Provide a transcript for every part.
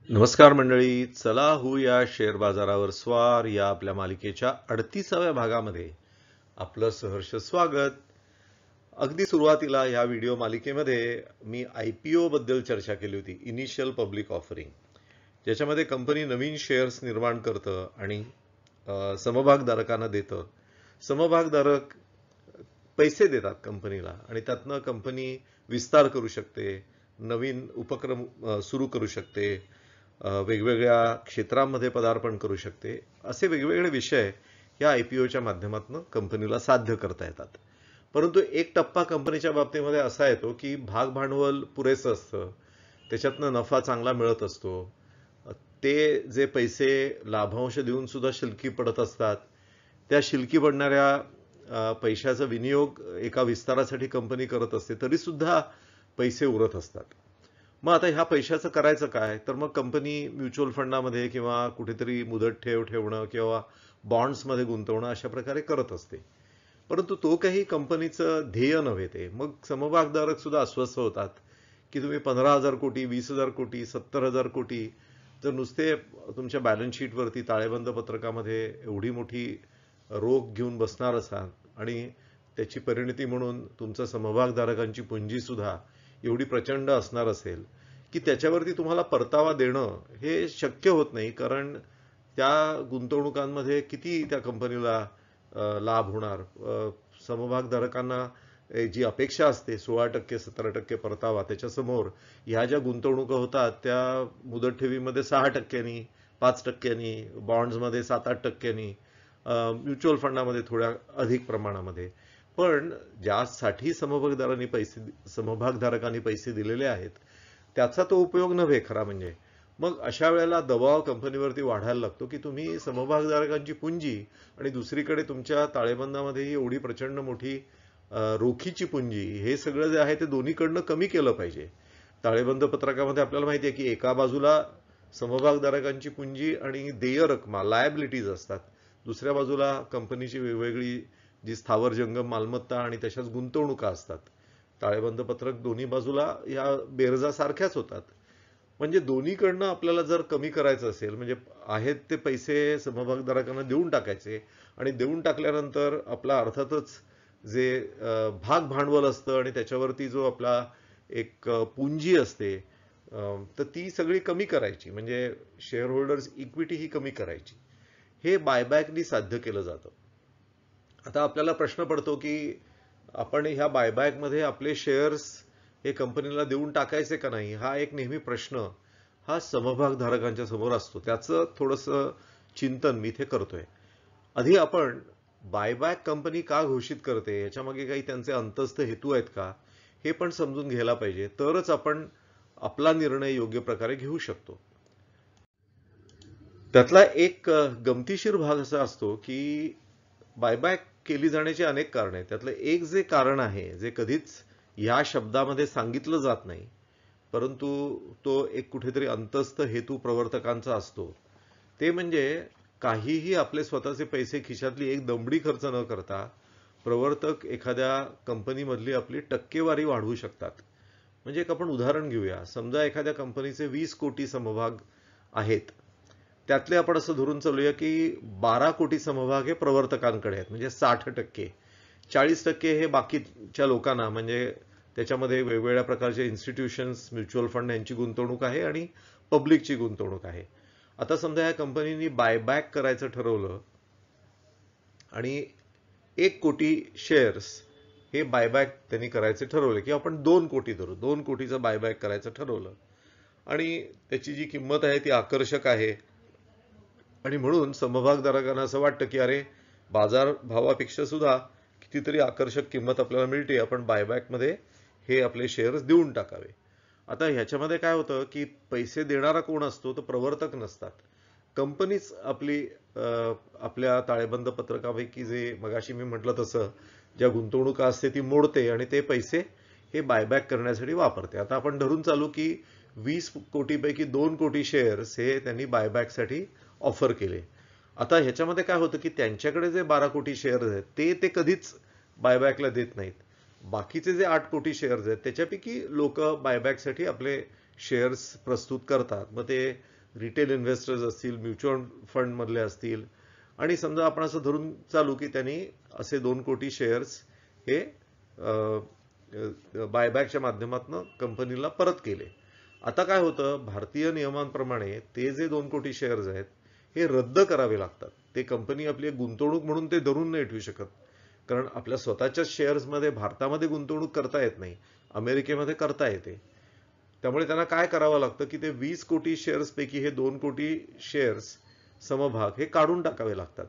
नमस्कार मंडळी, चला होऊया शेअर बाजारावर स्वार या आपल्या मालिकेच्या 38व्या भागामध्ये आपलं सहर्ष स्वागत. अगदी सुरुवातीला या व्हिडिओ मालिकेमध्ये मी IPO बद्दल चर्चा केली होती, इनिशियल पब्लिक ऑफरिंग, ज्याच्यामध्ये कंपनी नवीन शेअर्स निर्माण करतं आणि समभागधारकांना देतं. समभागधारक पैसे देतात कंपनीला आणि त्यातनं कंपनी विस्तार करू शकते, नवीन उपक्रम सुरू करू शकते, वेगवेगळ्या क्षेत्रांमध्ये पदार्पण करू शकते. असे वेगवेगळे विषय या IPOच्या माध्यमातून कंपनीला साध्य करता येतात. परंतु एक टप्पा कंपनीच्या बाबतीमध्ये असा येतो की भाग भांडवल पुरेसं असतं, त्याच्यातनं नफा चांगला मिळत असतो, ते जे पैसे लाभांश देऊन सुद्धा शिल्लकी पडत असतात, त्या शिल्लकी पडणाऱ्या पैशाचा विनियोग एका विस्तारासाठी कंपनी करत असते, तरी सुद्धा पैसे उरत असतात. मग आता ह्या पैशाचं करायचं काय? तर मग कंपनी म्युच्युअल फंडामध्ये किंवा कुठेतरी मुदत ठेव ठेवणं किंवा बॉन्ड्समध्ये गुंतवणं अशा प्रकारे करत असते. परंतु तो काही कंपनीचं ध्येय नव्हे. ते मग समभागधारक सुद्धा अस्वस्थ होतात की तुम्ही 15,000 कोटी, 20,000 कोटी, 70,000 कोटी जर नुसते तुमच्या बॅलन्स शीटवरती ताळेबंद पत्रकामध्ये एवढी मोठी रोख घेऊन बसणार असाल आणि त्याची परिणती म्हणून तुमचं समभागधारकांची पुंजी सुद्धा एवढी प्रचंड असणार असेल की त्याच्यावरती तुम्हाला परतावा देणं हे शक्य होत नाही. कारण त्या गुंतवणुकांमध्ये किती त्या कंपनीला लाभ होणार. समभागधारकांना जी अपेक्षा असते 16% 17% परतावा, त्याच्यासमोर ह्या ज्या गुंतवणुका होतात त्या मुदत ठेवीमध्ये 6%, 5%, बॉन्ड्समध्ये 7-8%, म्युच्युअल फंडामध्ये थोड्या अधिक प्रमाणामध्ये. पण ज्यासाठी समभागधारकांनी पैसे दिलेले आहेत त्याचा तो उपयोग नव्हे खरा म्हणजे. मग अशा वेळेला दबाव कंपनीवरती वाढायला लागतो की तुम्ही समभागधारकांची पुंजी आणि दुसरीकडे तुमच्या ताळेबंदामध्येही एवढी प्रचंड मोठी रोखीची पुंजी, हे सगळं जे आहे ते दोन्हीकडनं कमी केलं पाहिजे. ताळेबंद पत्रकामध्ये आपल्याला माहिती आहे की एका बाजूला समभागधारकांची पुंजी आणि देय रकमा लायबिलिटीज असतात, दुसऱ्या बाजूला कंपनीची वेगवेगळी जी स्थावर जंगम मालमत्ता आणि तशाच गुंतवणुका असतात. ताळेबंद पत्रक दोन्ही बाजूला या बेरजा सारख्याच होतात. म्हणजे दोन्हीकडनं आपल्याला जर कमी करायचं असेल, म्हणजे आहेत ते पैसे समभागधारकांना देऊन टाकायचे आणि देऊन टाकल्यानंतर आपला अर्थातच जे भाग भांडवल असतं आणि त्याच्यावरती जो आपला एक पुंजी असते, तर ती सगळी कमी करायची, म्हणजे शेअर होल्डर्स इक्विटी ही कमी करायची. हे बायबॅकनी साध्य केलं जातं. आता आपल्याला प्रश्न पडतो की आपण ह्या बायबॅकमध्ये आपले शेअर्स हे कंपनीला देऊन टाकायचे का नाही, हा एक नेहमी प्रश्न हा समभागधारकांच्या समोर असतो. त्याचं थोडंसं चिंतन मी इथे करतोय. आधी आपण बायबॅक कंपनी का घोषित करते याच्यामागे काही त्यांचे अंतस्थ हेतू आहेत का, हे पण समजून घ्यायला पाहिजे. तरच आपण आपला निर्णय योग्य प्रकारे घेऊ शकतो. त्यातला एक गमतीशीर भाग असा असतो की बायबॅक केली जाण्याची अनेक कारण आहेत. त्यातलं एक जे कारण आहे जे कधीच या शब्दामध्ये सांगितलं जात नाही, परंतु तो एक कुठेतरी अंतस्थ हेतू प्रवर्तकांचा असतो, ते म्हणजे काहीही आपले स्वतःचे पैसे खिशातली एक दमडी खर्च न करता प्रवर्तक एखाद्या कंपनीमधली आपली टक्केवारी वाढवू शकतात. म्हणजे एक आपण उदाहरण घेऊया. समजा एखाद्या कंपनीचे 20 कोटी समभाग आहेत, त्यातले आपण असं धरून चालूया की 12 कोटी समभाग हे प्रवर्तकांकडे आहेत, म्हणजे 60%. 40% हे बाकीच्या लोकांना, म्हणजे त्याच्यामध्ये वेगवेगळ्या प्रकारचे इन्स्टिट्यूशन्स, म्युच्युअल फंड यांची गुंतवणूक आहे आणि पब्लिकची गुंतवणूक आहे. आता समजा या कंपनीनी बायबॅक करायचं ठरवलं आणि 1 कोटी शेअर्स हे बायबॅक त्यांनी करायचे ठरवले, की आपण 2 कोटी धरू, 2 कोटीचं बायबॅक करायचं ठरवलं आणि त्याची जी किंमत आहे ती आकर्षक आहे आणि म्हणून समभागधारकांना असं वाटतं की अरे, बाजार भावापेक्षा सुद्धा कितीतरी आकर्षक किंमत आपल्याला मिळते, आपण बायबॅकमध्ये हे आपले शेअर्स देऊन टाकावे. आता ह्याच्यामध्ये काय होतं की पैसे देणारा कोण असतो, तर प्रवर्तक नसतात, कंपनीच आपल्या ताळेबंद पत्रकापैकी जे मगाशी मी म्हटलं तसं ज्या गुंतवणुका असते ती मोडते आणि ते पैसे हे बायबॅक करण्यासाठी वापरते. आता आपण धरून चालू की 20 कोटीपैकी 2 कोटी शेअर्स हे त्यांनी बायबॅकसाठी ऑफर केले. आता ह्याच्यामध्ये काय होतं की त्यांच्याकडे जे 12 कोटी शेअर्स आहेत ते कधीच बायबॅकला देत नाहीत. बाकीचे जे 8 कोटी शेअर्स आहेत त्याच्यापैकी लोक बायबॅकसाठी आपले शेअर्स प्रस्तुत करतात. मग ते रिटेल इन्व्हेस्टर्स असतील, म्युच्युअल फंड मधले असतील, आणि समजा आपण असं धरून चालू की त्यांनी असे 2 कोटी शेअर्स हे बायबॅकच्या माध्यमातून कंपनीला परत केले. आता काय होतं, भारतीय नियमांप्रमाणे ते जे 2 कोटी शेअर्स आहेत हे रद्द करावे लागतात. ते कंपनी आपली एक गुंतवणूक म्हणून ते धरून नाही ठेवू शकत, कारण आपल्या स्वतःच्या शेअर्समध्ये भारतामध्ये गुंतवणूक करता येत नाही, अमेरिकेमध्ये करता येते. त्यामुळे त्यांना काय करावं लागतं की ते 20 कोटी शेअर्स पैकी हे 2 कोटी शेअर्स समभाग हे काढून टाकावे लागतात.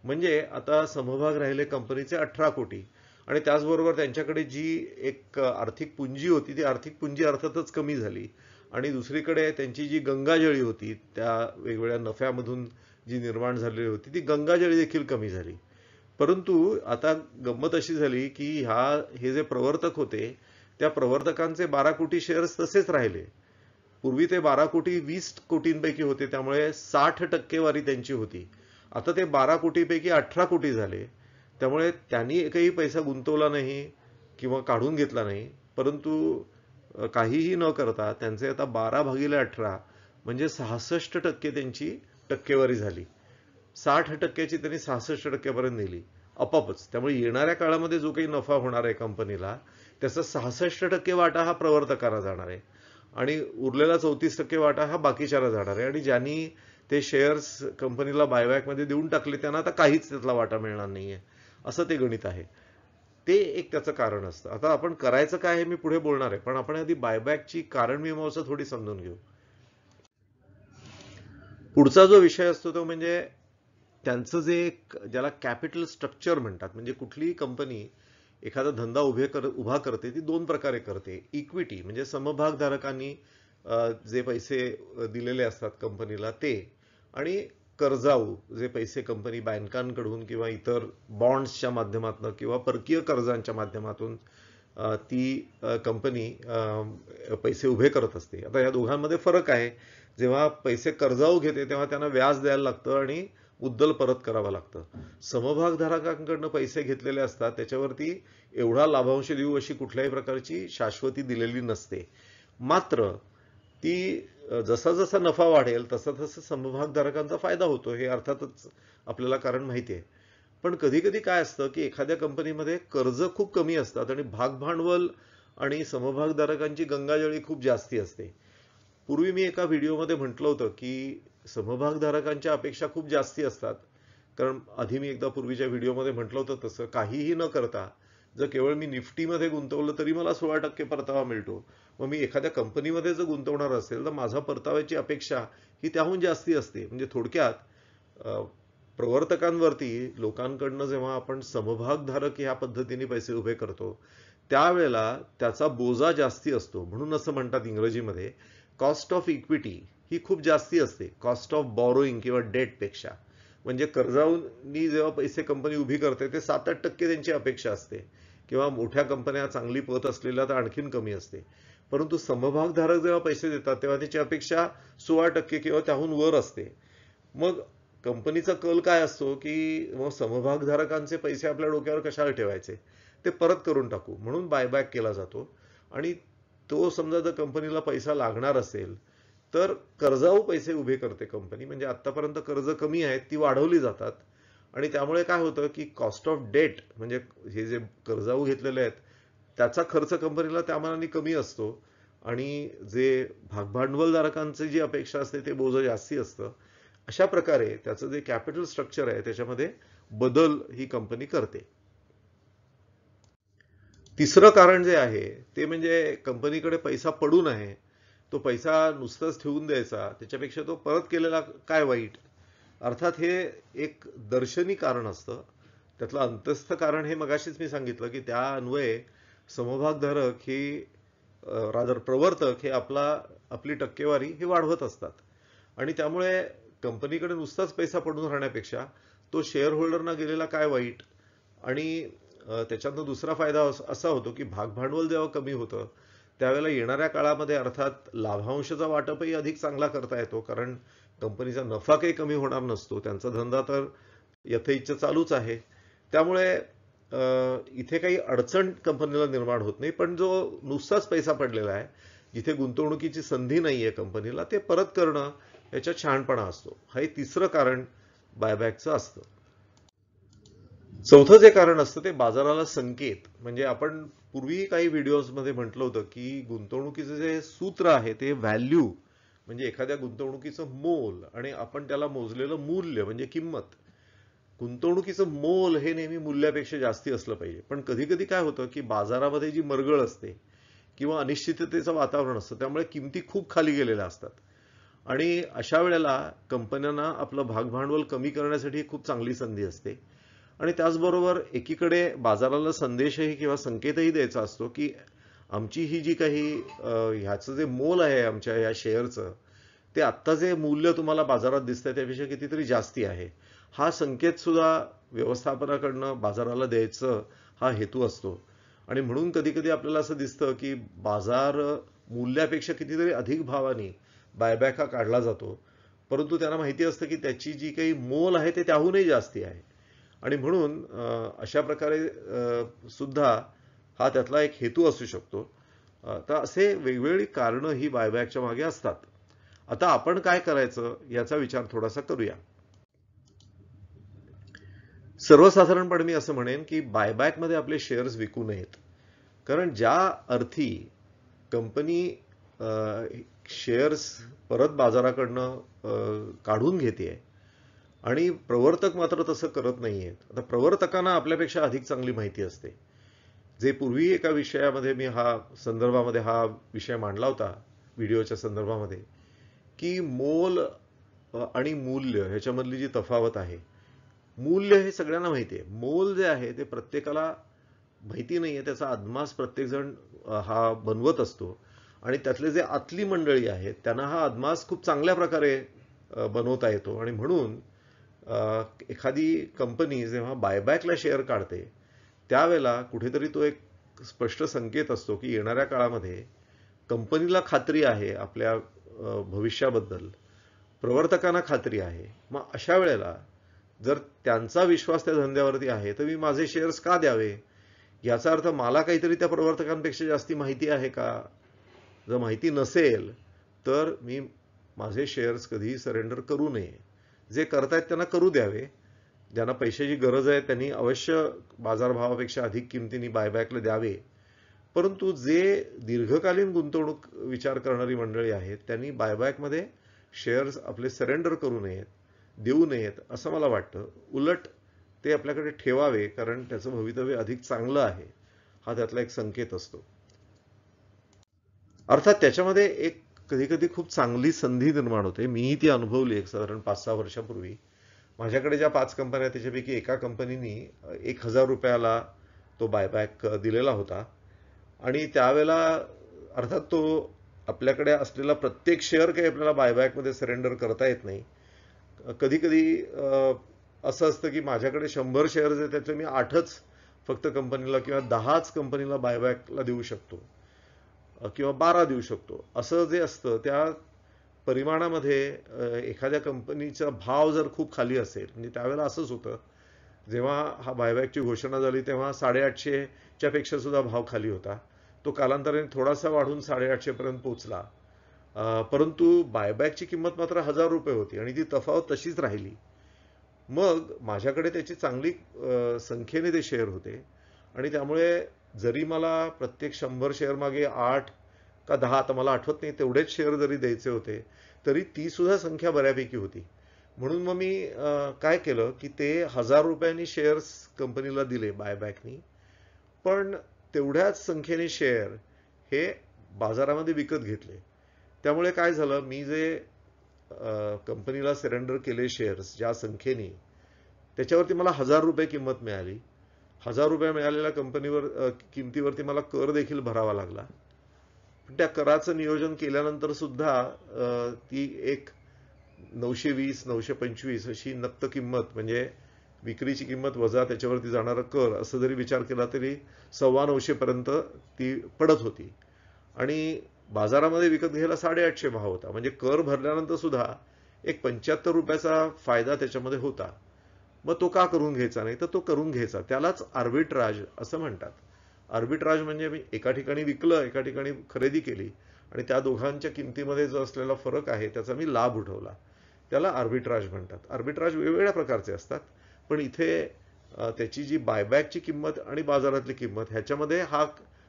म्हणजे आता समभाग राहिले कंपनीचे 18 कोटी, आणि त्याचबरोबर त्यांच्याकडे जी एक आर्थिक पुंजी होती ती आर्थिक पुंजी अर्थातच कमी झाली, आणि दुसरीकडे त्यांची जी गंगाजळी होती त्या वेगवेगळ्या नफ्यामधून जी निर्माण झालेली होती ती गंगाजळी देखील कमी झाली. परंतु आता गंमत अशी झाली की हे जे प्रवर्तक होते त्या प्रवर्तकांचे 12 कोटी शेअर्स तसेच राहिले. पूर्वी ते 12 कोटी 20 कोटींपैकी होते, त्यामुळे 60% त्यांची होती. आता ते 12 कोटीपैकी 18 कोटी झाले. त्यामुळे त्यांनी एकही पैसा गुंतवला नाही किंवा काढून घेतला नाही, परंतु काहीही न करता त्यांचे आता 12/18 म्हणजे 66% त्यांची टक्केवारी झाली. 60%ची त्यांनी 66% पर्यंत नेली आपोआपच. त्यामुळे येणाऱ्या काळामध्ये जो काही नफा होणार आहे कंपनीला त्याचा 66% वाटा हा प्रवर्तकांना जाणार आहे, आणि उरलेला 34% वाटा हा बाकीच्याला जाणार आहे. आणि ज्यांनी ते शेअर्स कंपनीला बायबॅकमध्ये देऊन टाकले त्यांना आता काहीच त्यातला वाटा मिळणार नाहीये, असं ते गणित आहे. ते एक त्याचं कारण असतं. आता आपण करायचं काय हे मी पुढे बोलणार आहे, पण आपण आधी बायबॅकची कारण मीमांसा थोडी समजून घेऊ. पुढचा जो विषय असतो तो म्हणजे त्यांचं जे ज्याला कॅपिटल स्ट्रक्चर म्हणतात. म्हणजे कुठलीही कंपनी एखादा धंदा उभा करते ती 2 प्रकारे करते. इक्विटी म्हणजे समभागधारकांनी जे पैसे दिलेले असतात कंपनीला ते, आणि कर्जाऊ जे पैसे कंपनी बँकांकडून किंवा इतर बॉन्ड्सच्या माध्यमातून किंवा परकीय कर्जांच्या माध्यमातून ती कंपनी पैसे उभे करत असते. आता या दोघांमध्ये फरक आहे. जेव्हा पैसे कर्जाऊ घेते तेव्हा त्यांना व्याज द्यायला लागतं आणि मुद्दल परत करावं लागतं. समभागधारकांकडनं पैसे घेतलेले असतात त्याच्यावरती एवढा लाभांश देऊ अशी कुठल्याही प्रकारची शाश्वती दिलेली नसते. मात्र ती जसा जसा नफा वाढेल तसा तसा समभागधारकांचा फायदा होतो, हे अर्थातच आपल्याला कारण माहिती आहे. पण कधी कधी काय असतं की एखाद्या कंपनीमध्ये कर्ज खूप कमी असतात आणि भागभांडवल आणि समभागधारकांची गंगाजळी खूप जास्ती असते. पूर्वी मी एका व्हिडिओमध्ये म्हटलं होतं की समभागधारकांच्या अपेक्षा खूप जास्ती असतात, कारण आधी मी एकदा पूर्वीच्या व्हिडिओमध्ये म्हटलं होतं तसं काहीही न करता जर केवळ मी निफ्टीमध्ये गुंतवलं तरी मला 16% परतावा मिळतो. मग मी एखाद्या कंपनीमध्ये जर गुंतवणार असेल तर माझा परताव्याची अपेक्षा ही त्याहून जास्ती असते. म्हणजे थोडक्यात प्रवर्तकांवरती लोकांकडनं जेव्हा आपण समभागधारक ह्या पद्धतीने पैसे उभे करतो त्यावेळेला त्याचा बोजा जास्ती असतो. म्हणून असं म्हणतात इंग्रजीमध्ये कॉस्ट ऑफ इक्विटी ही खूप जास्ती असते कॉस्ट ऑफ बॉरोईंग किंवा डेट पेक्षा. म्हणजे कर्जाऊनी जेव्हा पैसे कंपनी उभी करते ते 7-8% त्यांची अपेक्षा असते, किंवा मोठ्या कंपन्या चांगली पत असलेल्या तर आणखीन कमी असते. परंतु समभागधारक जेव्हा पैसे देतात तेव्हा त्याची अपेक्षा 16% किंवा त्याहून वर असते. मग कंपनीचा कल काय असतो की मग समभागधारकांचे पैसे आपल्या डोक्यावर कशाला ठेवायचे, ते परत करून टाकू म्हणून बायबॅक केला जातो. आणि तो समजा जर कंपनीला पैसा लागणार असेल तर कर्जाऊ पैसे उभे करते कंपनी. म्हणजे आतापर्यंत कर्ज कमी आहेत ती वाढवली जातात, आणि त्यामुळे काय होतं की कॉस्ट ऑफ डेट म्हणजे हे जे कर्जाऊ घेतलेले आहेत त्याचा खर्च कंपनीला त्यामानाने कमी असतो, आणि जे भागभांडवलधारकांची जी अपेक्षा असते ते बोज जास्ती असतं. अशा प्रकारे त्याचं जे कॅपिटल स्ट्रक्चर आहे त्याच्यामध्ये बदल ही कंपनी करते. तिसरं कारण जे आहे ते म्हणजे कंपनीकडे पैसा पडून आहे, तो पैसा नुसताच ठेवून द्यायचा त्याच्यापेक्षा तो परत केलेला काय वाईट. अर्थात हे एक दर्शनी कारण असतं. त्यातलं अंतस्थ कारण हे मगाशीच मी सांगितलं की त्या अन्वये समभागधारक ही रादर प्रवर्तक हे आपली टक्केवारी हे वाढवत असतात. आणि त्यामुळे कंपनीकडे नुसताच पैसा पडून राहण्यापेक्षा तो शेअर होल्डरना गेलेला काय वाईट. आणि त्याच्यातनं दुसरा फायदा असा होतो की भागभांडवल जेव्हा कमी होतं त्यावेळेला येणाऱ्या काळामध्ये अर्थात लाभांशाचा वाटपही अधिक चांगला करता येतो, कारण कंपनीचा नफा काही कमी होणार नसतो, त्यांचा धंदा तर यथेच्छ चालूच आहे. त्यामुळे इथे काही अडचण कंपनीला निर्माण होत नाही. पण जो नुसताच पैसा पडलेला आहे जिथे गुंतवणुकीची संधी नाहीये कंपनीला ते परत करणं याच्यात शहाणपणा असतो. हे तिसरं कारण बायबॅकचं असतं. चौथं जे कारण असतं ते बाजाराला संकेत. म्हणजे आपण पूर्वी काही व्हिडिओजमध्ये म्हटलं होतं की गुंतवणुकीचं जे सूत्र आहे ते व्हॅल्यू म्हणजे एखाद्या गुंतवणुकीचं मोल आणि आपण त्याला मोजलेलं मूल्य म्हणजे किंमत. गुंतवणुकीचं मोल हे नेहमी मूल्यापेक्षा जास्ती असलं पाहिजे. पण कधी कधी काय होतं की बाजारामध्ये जी मरगळ असते किंवा अनिश्चिततेचं वातावरण असतं त्यामुळे किमती खूप खाली गेलेल्या असतात आणि अशा वेळेला कंपन्यांना आपलं भागभांडवल कमी करण्यासाठी खूप चांगली संधी असते. आणि त्याचबरोबर एकीकडे बाजाराला संदेशही किंवा संकेतही द्यायचा असतो की आमची ही जी काही ह्याचं जे मोल आहे आमच्या या शेअरचं ते आत्ता जे मूल्य तुम्हाला बाजारात दिसतंय त्यापेक्षा कितीतरी जास्ती आहे. हा संकेत सुद्धा व्यवस्थापनाकडनं बाजाराला द्यायचं हा हेतू असतो. आणि म्हणून कधी कधी आपल्याला असं दिसतं की बाजार मूल्यापेक्षा कितीतरी अधिक भावाने बायबॅक हा काढला जातो. परंतु त्यांना माहिती असतं की त्याची जी काही मोल आहे ते त्याहूनही जास्ती आहे. आणि म्हणून अशा प्रकारे सुद्धा हा त्यातला एक हेतू असू शकतो. तर असे वेगवेगळी कारणं ही बायबॅकच्या मागे असतात. आता आपण काय करायचं याचा विचार थोडासा करूया. सर्वसाधारणपणे मी असं म्हणेन की बायबॅकमध्ये आपले शेअर्स विकू नयेत. कारण ज्या अर्थी कंपनी शेअर्स परत बाजाराकडनं काढून घेते आणि प्रवर्तक मात्र तसं करत नाहीयेत. आता प्रवर्तकांना आपल्यापेक्षा अधिक चांगली माहिती असते. जे पूर्वी एका विषयामध्ये मी संदर्भामध्ये हा विषय मांडला होता व्हिडिओच्या संदर्भामध्ये की मोल आणि मूल्य ह्याच्यामधली जी तफावत आहे. मूल्य हे सगळ्यांना माहिती आहे. मोल जे आहे ते प्रत्येकाला माहिती नाहीये. त्याचा अदमास प्रत्येकजण हा बनवत असतो आणि त्यातले जे आतली मंडळी आहेत त्यांना हा अदमास खूप चांगल्या प्रकारे बनवता येतो. आणि म्हणून एखादी कंपनी जेव्हा बायबॅकला शेअर काढते त्यावेळेला कुठेतरी तो एक स्पष्ट संकेत असतो की येणाऱ्या काळामध्ये कंपनीला खात्री आहे आपल्या भविष्याबद्दल, प्रवर्तकांना खात्री आहे. मग अशा वेळेला जर त्यांचा विश्वास त्या धंद्यावरती आहे तर मी माझे शेअर्स का द्यावे. याचा अर्थ मला काहीतरी त्या प्रवर्तकांपेक्षा जास्ती माहिती आहे का. जर माहिती नसेल तर मी माझे शेअर्स कधीही सरेंडर करू नये. जे करतायत त्यांना करू द्यावे. ज्यांना पैशाची गरज आहे त्यांनी अवश्य बाजारभावापेक्षा अधिक किमतीने बायबॅकला द्यावे. परंतु जे दीर्घकालीन गुंतवणूक विचार करणारी मंडळी आहेत त्यांनी बायबॅकमध्ये शेअर्स आपले सरेंडर करू नयेत, देऊ नयेत असं मला वाटतं. उलट ते आपल्याकडे ठेवावे कारण त्याचं भवितव्य अधिक चांगलं आहे हा त्यातला एक संकेत असतो. अर्थात त्याच्यामध्ये एक कधी कधी खूप चांगली संधी निर्माण होते. मीही ती अनुभवली एक साधारण 5-6 वर्षापूर्वी. माझ्याकडे ज्या 5 कंपन्या त्याच्यापैकी एका कंपनीनी 1,000 रुपयाला तो बायबॅक दिलेला होता आणि त्यावेळेला अर्थात तो आपल्याकडे असलेला प्रत्येक शेअर काही आपल्याला बायबॅकमध्ये सरेंडर करता येत नाही. कधी कधी असं असतं की माझ्याकडे 100 शेअर्स आहेत त्याचे मी 8च फक्त कंपनीला किंवा 10च कंपनीला बायबॅकला देऊ शकतो किंवा 12 देऊ शकतो. असं जे असतं त्या परिमाणामध्ये एखाद्या कंपनीचा भाव जर खूप खाली असेल म्हणजे त्यावेळेला असंच होतं. जेव्हा हा बायबॅकची घोषणा झाली तेव्हा 850च्या पेक्षा सुद्धा भाव खाली होता. तो कालांतराने थोडासा वाढून 850 पर्यंत पोहोचला. परंतु बायबॅकची किंमत मात्र 1,000 रुपये होती आणि ती तफावत तशीच राहिली. मग माझ्याकडे त्याची चांगली संख्येने ते शेअर होते आणि त्यामुळे जरी मला प्रत्येक 100 शेअर मागे 8 का 10 आता मला आठवत नाही तेवढेच शेअर जरी द्यायचे होते तरी ती सुद्धा संख्या बऱ्यापैकी होती. म्हणून मग मी काय केलं की ते 1,000 रुपयांनी शेअर्स कंपनीला दिले बायबॅकनी. पण तेवढ्याच संख्येने शेअर हे बाजारामध्ये विकत घेतले. त्यामुळे काय झालं मी जे कंपनीला सरेंडर केले शेअर्स ज्या संख्येने त्याच्यावरती मला 1,000 रुपये किंमत मिळाली. 1,000 रुपये मिळालेल्या किमतीवरती मला कर देखील भरावा लागला. पण त्या कराचं नियोजन केल्यानंतर सुद्धा ती एक 920-925 अशी नक्त किंमत म्हणजे विक्रीची किंमत वजा त्याच्यावरती जाणारा कर असं जरी विचार केला तरी 925 पर्यंत ती पडत होती. आणि बाजारामध्ये विकत घ्यायला 850 भाव होता. म्हणजे कर भरल्यानंतर सुद्धा एक 75 रुपयाचा फायदा त्याच्यामध्ये होता. मग तो का करून घ्यायचा नाही तर तो करून घ्यायचा. त्यालाच आर्बिट्राज असं म्हणतात. आर्बिट्राज म्हणजे मी एका ठिकाणी विकलं एका ठिकाणी खरेदी केली आणि त्या दोघांच्या किमतीमध्ये जो असलेला फरक आहे त्याचा मी लाभ उठवला. त्याला आर्बिट्राज म्हणतात. आर्बिट्राज वेगवेगळ्या प्रकारचे असतात, पण इथे त्याची जी बायबॅकची किंमत आणि बाजारातली किंमत ह्याच्यामध्ये हा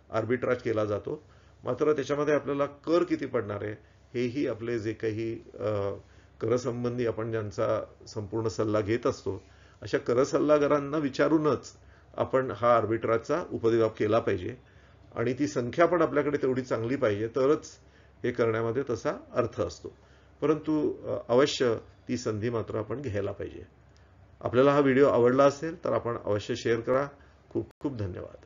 आर्बिट्राज केला जातो. मात्र त्याच्यामध्ये आपल्याला कर किती पडणार आहे हेही आपले जे काही करसंबंधी आपण ज्यांचा संपूर्ण सल्ला घेत असतो अशा कर सल्लागारांना विचारूनच आपण हा आर्बिट्राजचा उपदेवाप केला पाहिजे. आणि ती संख्या पण आपल्याकडे तेवढी चांगली पाहिजे, तरच हे करण्यामध्ये तसा अर्थ असतो. परंतु अवश्य ती संधी मात्र आपण घ्यायला पाहिजे. आपल्याला हा व्हिडिओ आवडला असेल तर आपण अवश्य शेअर करा. खूप खूप धन्यवाद.